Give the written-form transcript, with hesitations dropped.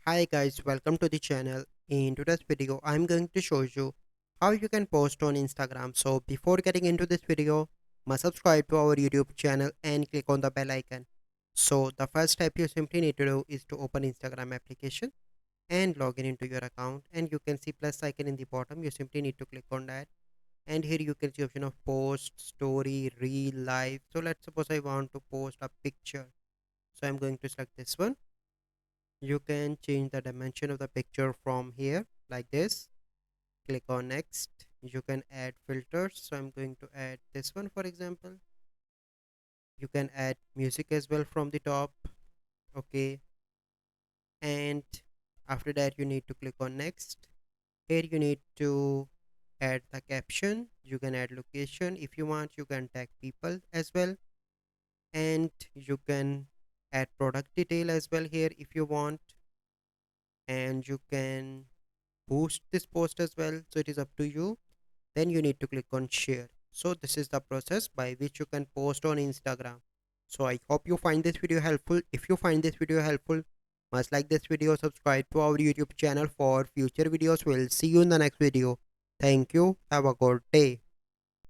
Hi guys, welcome to the channel. In today's video, I'm going to show you how you can post on Instagram. So before getting into this video, must subscribe to our YouTube channel and click on the bell icon. So the first step you simply need to do is to open Instagram application and log in into your account, and you can see plus icon in the bottom. You simply need to click on that, and here you can see option of post, story, reel, live. So let's suppose I want to post a picture. So I'm going to select this one. You can change the dimension of the picture from here like this. Click on next. You can add filters, so I'm going to add this one for example. You can add music as well from the top. Okay, and after that you need to click on next. Here you need to add the caption. You can add location if you want. You can tag people as well, and you can add product detail as well here if you want, and you can boost this post as well, so it is up to you. Then you need to click on share. So this is the process by which you can post on Instagram. So I hope you find this video helpful. If you find this video helpful, must like this video, subscribe to our YouTube channel for future videos. We'll see you in the next video. Thank you, have a good day.